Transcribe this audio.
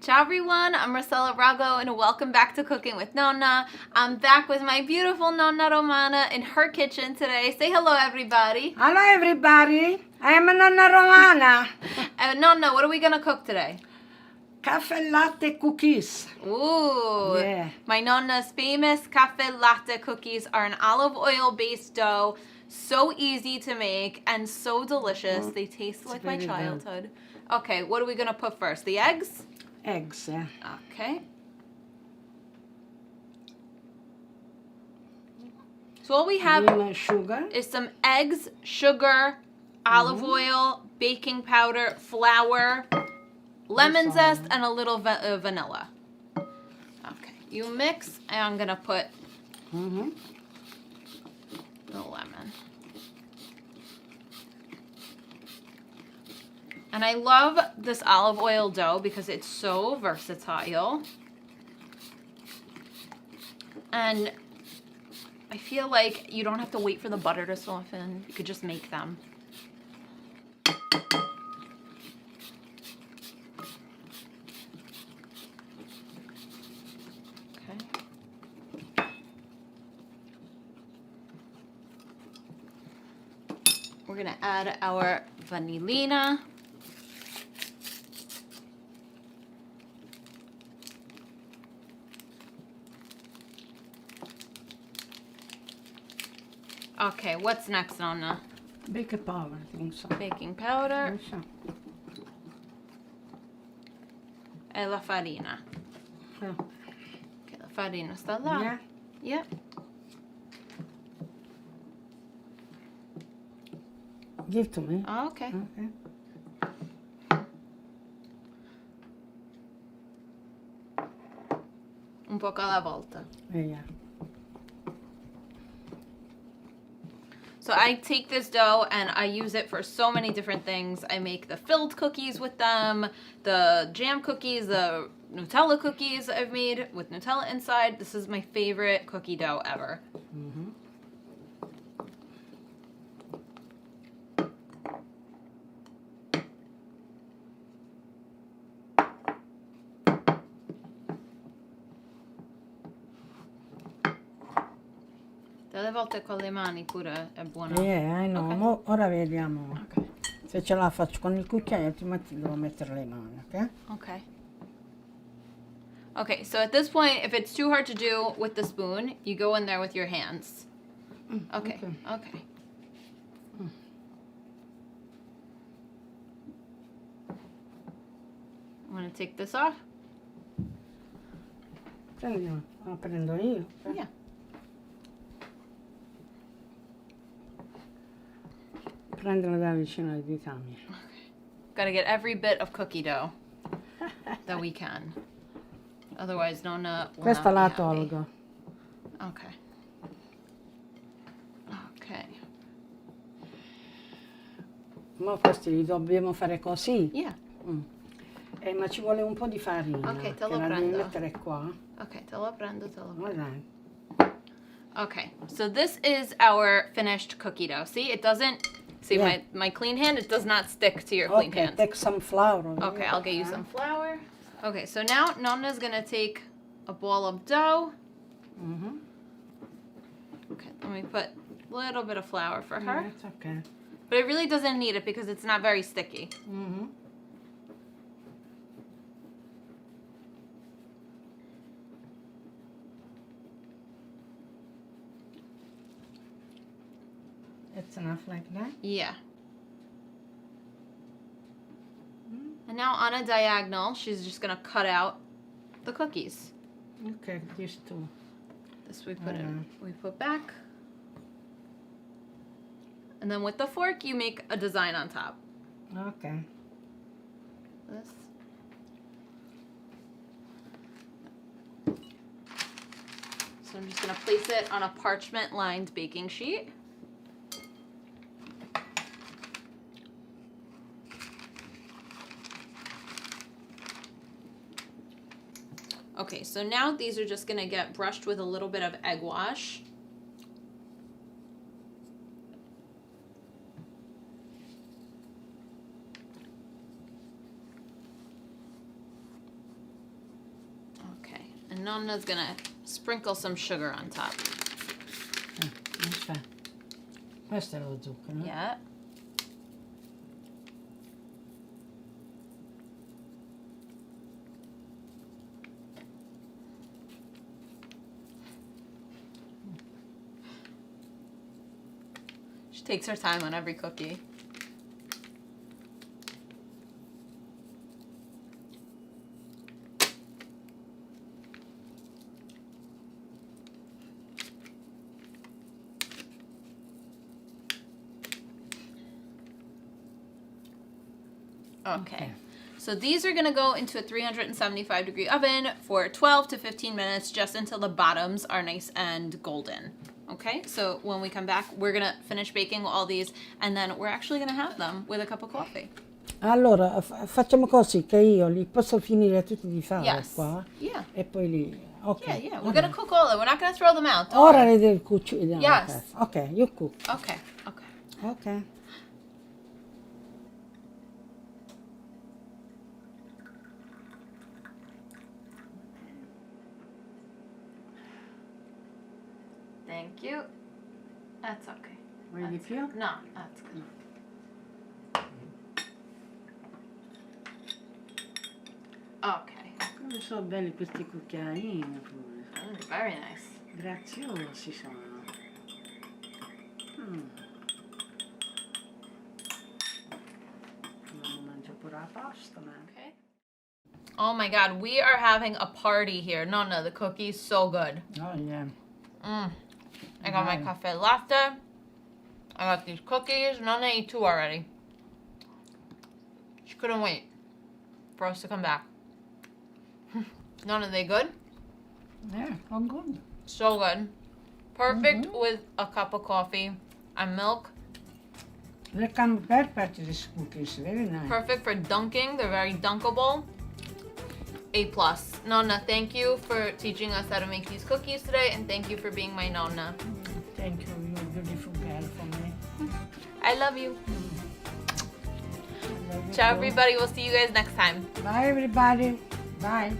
Ciao everyone, I'm Rossella Rago and welcome back to Cooking with Nonna. I'm back with my beautiful Nonna Romana in her kitchen today. Say hello everybody. Hello everybody, I am Nonna Romana. Nonna, what are we gonna cook today? Caffe Latte cookies. Ooh, Yeah. My Nonna's famous Caffe Latte cookies are an olive oil based dough. So easy to make and so delicious. They taste like my childhood. Okay, what are we gonna put first? The eggs? Eggs. Okay. So all we have Sugar. is some eggs, sugar, olive oil, baking powder, flour, lemon zest, and a little vanilla. Okay, you mix, and I'm gonna put the lemon. And I love this olive oil dough because it's so versatile. And I feel like you don't have to wait for the butter to soften. You could just make them. Okay. We're gonna add our vanillina. Okay, what's next, Nonna? Baking powder, I think so. Baking powder. So. E la farina. Yeah. Okay, la farina sta là. Yeah. Yep. Give to me. Oh, okay. Okay. Un poco alla volta. Yeah. So I take this dough and I use it for so many different things. I make the filled cookies with them, the jam cookies, the Nutella cookies I've made with Nutella inside. This is my favorite cookie dough ever. Delle volte con le mani pure è buono. Yeah, I know. Okay. Ora vediamo. Okay. Se ce la faccio con il cucchiaio, altrimenti devo mettere le mani, ok? Okay. Okay, so at this point, if it's too hard to do with the spoon, you go in there with your hands. Okay, okay. I'm gonna take this off. Prendo io. Yeah. Prendilo da vicino ai due cambi. Gotta get every bit of cookie dough that we can. Otherwise, Nonna will Questa not la be happy. tolgo. Okay. Okay. Ma questi li dobbiamo fare così? Yeah. Ma ci vuole un po' di farina. Ok, te lo che la devi prendo. mettere qua. Okay, te lo prendo, te lo prendo. Guarda. Okay, so this is our finished cookie dough. See, it doesn't, see Yeah. my clean hand, it does not stick to your clean Okay, hand. take some flour. Okay, I'll get you some flour. Okay, so now Nonna's gonna take a ball of dough. Okay, let me put a little bit of flour for her. It's okay. But it really doesn't need it because it's not very sticky. It's enough like that? Yeah. And now on a diagonal, she's just gonna cut out the cookies. Okay, these two. This we put in, we put back. And then with the fork, you make a design on top. Okay. This. So I'm just gonna place it on a parchment lined baking sheet. Okay, so now these are just gonna get brushed with a little bit of egg wash. Nonna's gonna sprinkle some sugar on top. Aspetta. Questo è lo zucchero. Yeah. She takes her time on every cookie. Okay. So these are going to go into a 375 degree oven for 12 to 15 minutes, just until the bottoms are nice and golden. Okay, so when we come back, we're going to finish baking all these, and then we're actually going to have them with a cup of coffee. Allora, facciamo così che io li posso finire tutti di fare Yes. qua. Yeah. E poi li... Ok. Yeah. We're going to cook all of it. We're not going to throw them out. Don't Ora worry. le devi cucinare. Yes. Ok, you cook. Okay. Ok. Thank you. That's okay. Vuoi di più? No, that's good. Okay. Come sono belli questi cucchiaini pure. Very nice. Graziosi sono. Mangio pure la pasta, man. Okay. Oh my God, we are having a party here. Nonna, the cookie's so good. Oh yeah. I got my Caffe Latte. I got these cookies. Nonna ate 2 already. She couldn't wait for us to come back. Nonna, they good? Yeah, all good. So good. Perfect with a cup of coffee and milk. They come perfect, these cookies, very nice. Perfect for dunking. They're very dunkable. A+. Nonna, thank you for teaching us how to make these cookies today, and thank you for being my Nonna. Thank you, you're a beautiful girl for me. I love you. I love you Ciao, too. everybody. We'll see you guys next time. Bye, everybody. Bye.